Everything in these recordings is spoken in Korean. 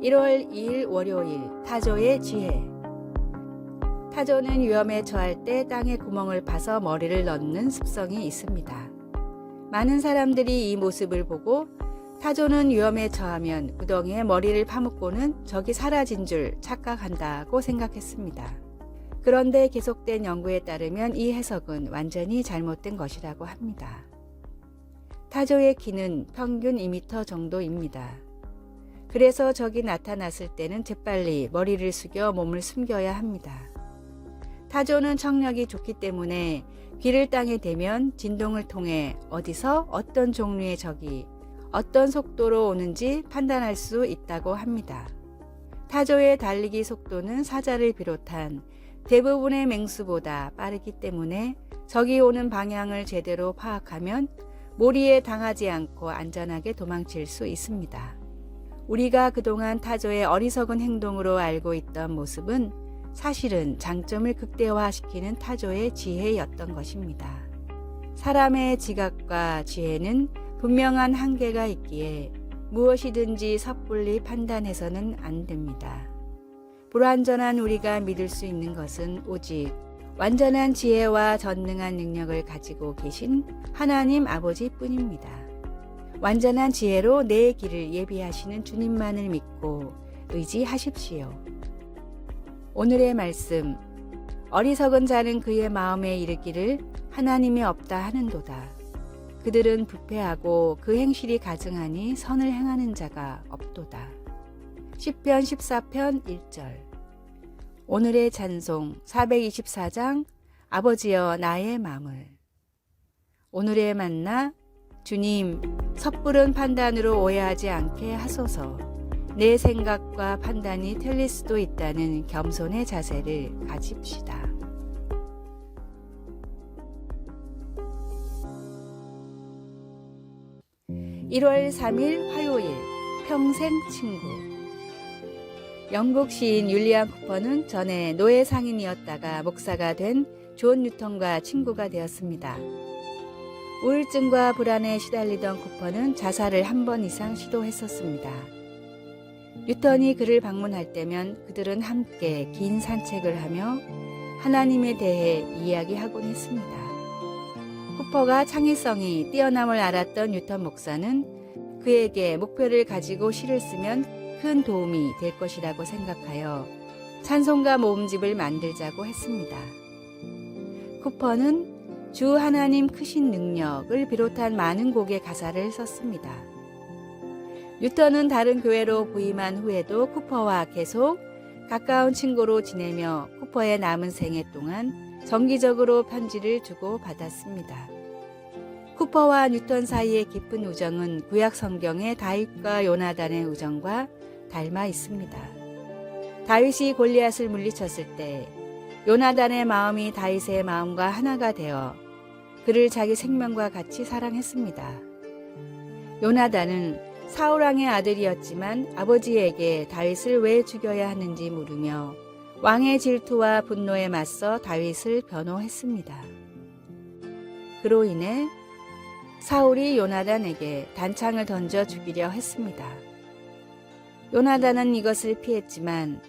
1월 2일 월요일 타조의 지혜. 타조는 위험에 처할 때 땅에 구멍을 파서 머리를 넣는 습성이 있습니다. 많은 사람들이 이 모습을 보고 타조는 위험에 처하면 구덩이에 머리를 파묻고는 적이 사라진 줄 착각한다고 생각했습니다. 그런데 계속된 연구에 따르면 이 해석은 완전히 잘못된 것이라고 합니다. 타조의 키는 평균 2m 정도입니다. 그래서 적이 나타났을 때는 재빨리 머리를 숙여 몸을 숨겨야 합니다. 타조는 청력이 좋기 때문에 귀를 땅에 대면 진동을 통해 어디서 어떤 종류의 적이 어떤 속도로 오는지 판단할 수 있다고 합니다. 타조의 달리기 속도는 사자를 비롯한 대부분의 맹수보다 빠르기 때문에 적이 오는 방향을 제대로 파악하면 몰이에 당하지 않고 안전하게 도망칠 수 있습니다. 우리가 그동안 타조의 어리석은 행동으로 알고 있던 모습은 사실은 장점을 극대화시키는 타조의 지혜였던 것입니다. 사람의 지각과 지혜는 분명한 한계가 있기에 무엇이든지 섣불리 판단해서는 안 됩니다. 불완전한 우리가 믿을 수 있는 것은 오직 완전한 지혜와 전능한 능력을 가지고 계신 하나님 아버지뿐입니다. 완전한 지혜로 내 길을 예비하시는 주님만을 믿고 의지하십시오. 오늘의 말씀, 어리석은 자는 그의 마음에 이르기를 하나님이 없다 하는도다. 그들은 부패하고 그 행실이 가증하니 선을 행하는 자가 없도다. 시편 14편 1절. 오늘의 찬송 424장 아버지여 나의 맘을. 오늘의 만나 주님 섣부른 판단으로 오해하지 않게 하소서. 내 생각과 판단이 틀릴 수도 있다는 겸손의 자세를 가집시다. (1월 3일) 화요일 평생 친구. 영국 시인 율리안 쿠퍼는 전에 노예 상인이었다가 목사가 된 존 뉴턴과 친구가 되었습니다. 우울증과 불안에 시달리던 쿠퍼는 자살을 한 번 이상 시도했었습니다. 뉴턴이 그를 방문할 때면 그들은 함께 긴 산책을 하며 하나님에 대해 이야기하곤 했습니다. 쿠퍼가 창의성이 뛰어남을 알았던 뉴턴 목사는 그에게 목표를 가지고 시를 쓰면 큰 도움이 될 것이라고 생각하여 찬송가 모음집을 만들자고 했습니다. 쿠퍼는 주 하나님 크신 능력을 비롯한 많은 곡의 가사를 썼습니다. 뉴턴은 다른 교회로 부임한 후에도 쿠퍼와 계속 가까운 친구로 지내며 쿠퍼의 남은 생애 동안 정기적으로 편지를 주고 받았습니다. 쿠퍼와 뉴턴 사이의 깊은 우정은 구약 성경의 다윗과 요나단의 우정과 닮아 있습니다. 다윗이 골리앗을 물리쳤을 때 요나단의 마음이 다윗의 마음과 하나가 되어 그를 자기 생명과 같이 사랑했습니다. 요나단은 사울왕의 아들이었지만 아버지에게 다윗을 왜 죽여야 하는지 물으며 왕의 질투와 분노에 맞서 다윗을 변호했습니다. 그로 인해 사울이 요나단에게 단창을 던져 죽이려 했습니다. 요나단은 이것을 피했지만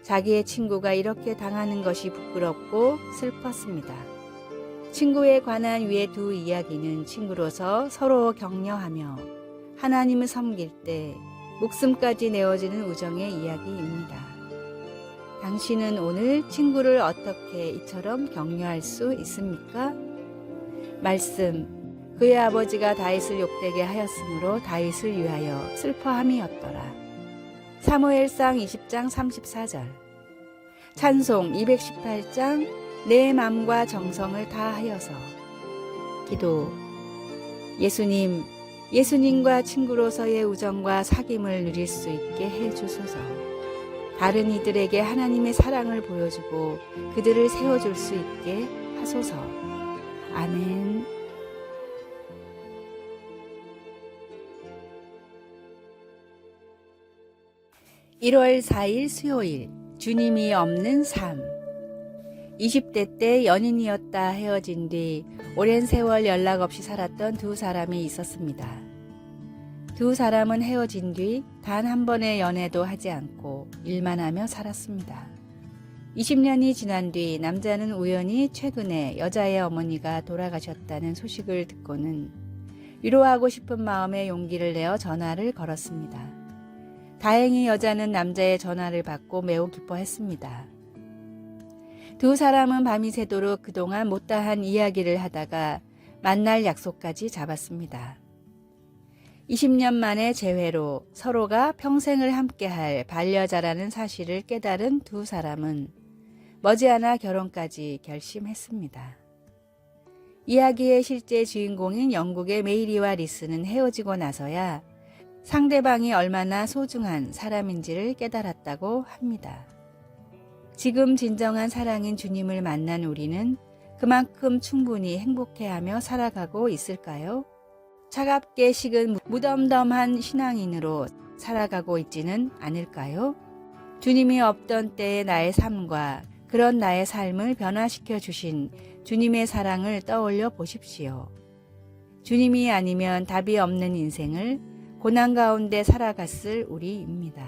자기의 친구가 이렇게 당하는 것이 부끄럽고 슬펐습니다. 친구에 관한 위의 두 이야기는 친구로서 서로 격려하며 하나님을 섬길 때 목숨까지 내어지는 우정의 이야기입니다. 당신은 오늘 친구를 어떻게 이처럼 격려할 수 있습니까? 말씀, 그의 아버지가 다윗을 욕되게 하였으므로 다윗을 위하여 슬퍼함이었더라. 사무엘상 20장 34절. 찬송 218장 내 맘과 정성을 다하여서. 기도. 예수님과 친구로서의 우정과 사귐을 누릴 수 있게 해주소서. 다른 이들에게 하나님의 사랑을 보여주고 그들을 세워줄 수 있게 하소서. 아멘. (1월 4일) 수요일 주님이 없는 삶. 20대 때 연인이었다 헤어진 뒤 오랜 세월 연락 없이 살았던 두 사람이 있었습니다. 두 사람은 헤어진 뒤 단 한 번의 연애도 하지 않고 일만 하며 살았습니다. 20년이 지난 뒤 남자는 우연히 최근에 여자의 어머니가 돌아가셨다는 소식을 듣고는 위로하고 싶은 마음에 용기를 내어 전화를 걸었습니다. 다행히 여자는 남자의 전화를 받고 매우 기뻐했습니다. 두 사람은 밤이 새도록 그동안 못다한 이야기를 하다가 만날 약속까지 잡았습니다. 20년 만에 재회로 서로가 평생을 함께할 반려자라는 사실을 깨달은 두 사람은 머지않아 결혼까지 결심했습니다. 이야기의 실제 주인공인 영국의 메이리와 리스는 헤어지고 나서야 상대방이 얼마나 소중한 사람인지를 깨달았다고 합니다. 지금 진정한 사랑인 주님을 만난 우리는 그만큼 충분히 행복해하며 살아가고 있을까요? 차갑게 식은 무덤덤한 신앙인으로 살아가고 있지는 않을까요? 주님이 없던 때의 나의 삶과 그런 나의 삶을 변화시켜 주신 주님의 사랑을 떠올려 보십시오. 주님이 아니면 답이 없는 인생을 고난 가운데 살아갔을 우리입니다.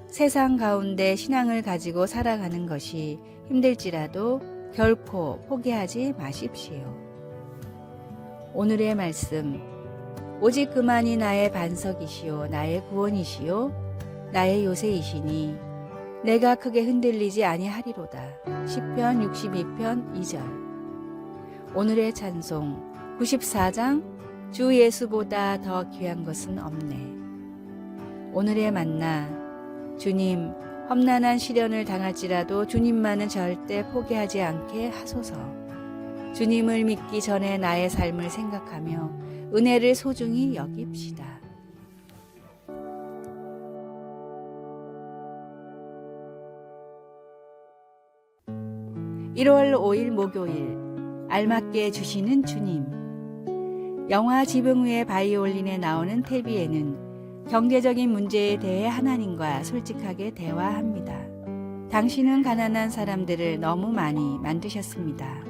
세상 가운데 신앙을 가지고 살아가는 것이 힘들지라도 결코 포기하지 마십시오. 오늘의 말씀, 오직 그만이 나의 반석이시요 나의 구원이시요 나의 요새이시니 내가 크게 흔들리지 아니하리로다. 시편 62편 2절. 오늘의 찬송 94장 주 예수보다 더 귀한 것은 없네. 오늘의 만나 주님, 험난한 시련을 당할지라도 주님만은 절대 포기하지 않게 하소서. 주님을 믿기 전에 나의 삶을 생각하며 은혜를 소중히 여깁시다. (1월 5일) 목요일, 알맞게 주시는 주님. 영화 지붕 위의 바이올린에 나오는 테비에는 경제적인 문제에 대해 하나님과 솔직하게 대화합니다. 당신은 가난한 사람들을 너무 많이 만드셨습니다.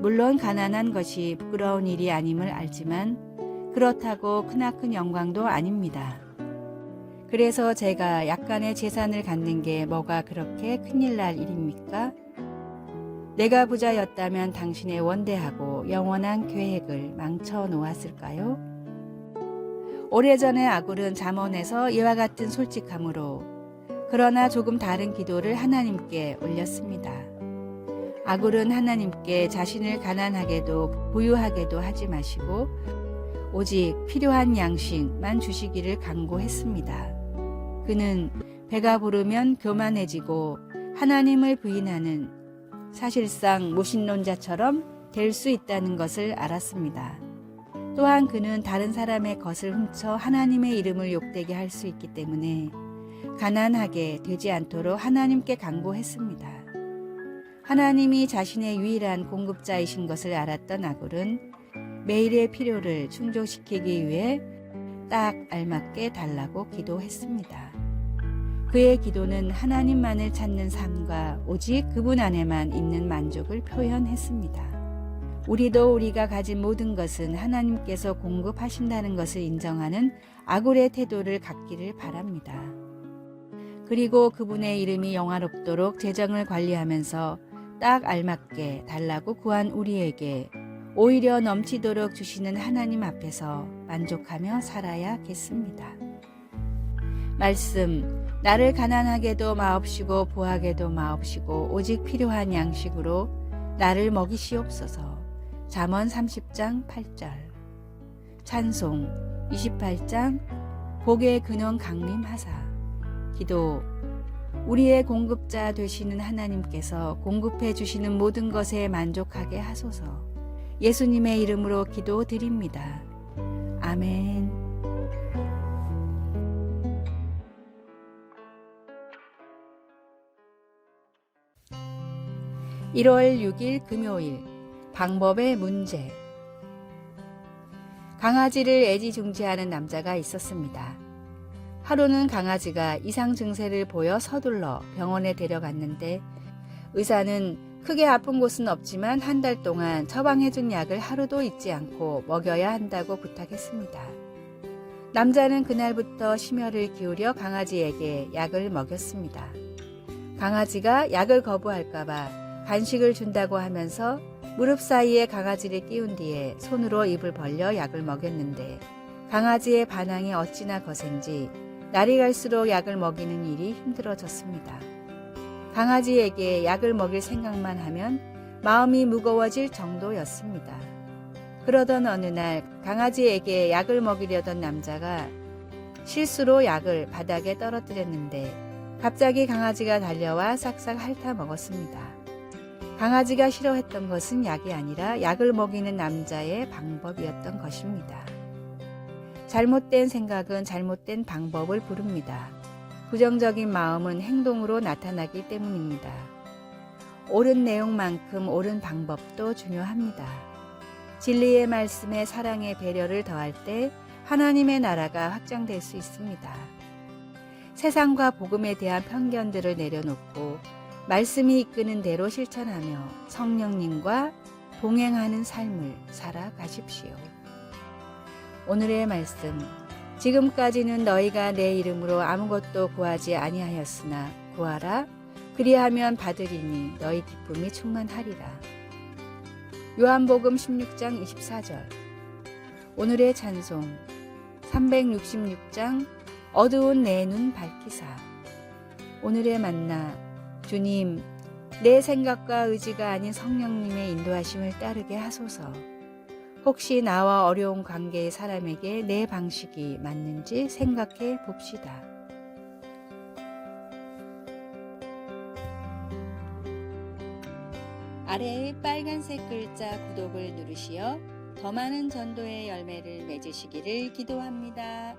물론 가난한 것이 부끄러운 일이 아님을 알지만 그렇다고 크나큰 영광도 아닙니다. 그래서 제가 약간의 재산을 갖는 게 뭐가 그렇게 큰일 날 일입니까? 내가 부자였다면 당신의 원대하고 영원한 계획을 망쳐 놓았을까요? 오래전에 아굴은 잠언에서 이와 같은 솔직함으로 그러나 조금 다른 기도를 하나님께 올렸습니다. 아굴은 하나님께 자신을 가난하게도 부유하게도 하지 마시고 오직 필요한 양식만 주시기를 간구했습니다. 그는 배가 부르면 교만해지고 하나님을 부인하는 사실상 무신론자처럼 될 수 있다는 것을 알았습니다. 또한 그는 다른 사람의 것을 훔쳐 하나님의 이름을 욕되게 할 수 있기 때문에 가난하게 되지 않도록 하나님께 간구했습니다. 하나님이 자신의 유일한 공급자이신 것을 알았던 아굴은 매일의 필요를 충족시키기 위해 딱 알맞게 달라고 기도했습니다. 그의 기도는 하나님만을 찾는 삶과 오직 그분 안에만 있는 만족을 표현했습니다. 우리도 우리가 가진 모든 것은 하나님께서 공급하신다는 것을 인정하는 아굴의 태도를 갖기를 바랍니다. 그리고 그분의 이름이 영화롭도록 재정을 관리하면서 딱 알맞게 달라고 구한 우리에게 오히려 넘치도록 주시는 하나님 앞에서 만족하며 살아야겠습니다. 말씀, 나를 가난하게도 마옵시고 부하게도 마옵시고 오직 필요한 양식으로 나를 먹이시옵소서. 잠언 30장 8절. 찬송 28장 복의 근원 강림하사. 기도, 우리의 공급자 되시는 하나님께서 공급해 주시는 모든 것에 만족하게 하소서. 예수님의 이름으로 기도드립니다. 아멘. 1월 6일 금요일, 방법의 문제. 강아지를 애지중지하는 남자가 있었습니다. 하루는 강아지가 이상 증세를 보여 서둘러 병원에 데려갔는데 의사는 크게 아픈 곳은 없지만 한 달 동안 처방해준 약을 하루도 잊지 않고 먹여야 한다고 부탁했습니다. 남자는 그날부터 심혈을 기울여 강아지에게 약을 먹였습니다. 강아지가 약을 거부할까봐 간식을 준다고 하면서 무릎 사이에 강아지를 끼운 뒤에 손으로 입을 벌려 약을 먹였는데 강아지의 반항이 어찌나 거센지 날이 갈수록 약을 먹이는 일이 힘들어졌습니다. 강아지에게 약을 먹일 생각만 하면 마음이 무거워질 정도였습니다. 그러던 어느 날 강아지에게 약을 먹이려던 남자가 실수로 약을 바닥에 떨어뜨렸는데 갑자기 강아지가 달려와 싹싹 핥아 먹었습니다. 강아지가 싫어했던 것은 약이 아니라 약을 먹이는 남자의 방법이었던 것입니다. 잘못된 생각은 잘못된 방법을 부릅니다. 부정적인 마음은 행동으로 나타나기 때문입니다. 옳은 내용만큼 옳은 방법도 중요합니다. 진리의 말씀에 사랑의 배려를 더할 때 하나님의 나라가 확장될 수 있습니다. 세상과 복음에 대한 편견들을 내려놓고 말씀이 이끄는 대로 실천하며 성령님과 동행하는 삶을 살아가십시오. 오늘의 말씀. 지금까지는 너희가 내 이름으로 아무것도 구하지 아니하였으나 구하라. 그리하면 받으리니 너희 기쁨이 충만하리라. 요한복음 16장 24절. 오늘의 찬송 366장 어두운 내 눈 밝히사. 오늘의 만나. 주님, 내 생각과 의지가 아닌 성령님의 인도하심을 따르게 하소서. 혹시 나와 어려운 관계의 사람에게 내 방식이 맞는지 생각해 봅시다. 아래의 빨간색 글자 구독을 누르시어 더 많은 전도의 열매를 맺으시기를 기도합니다.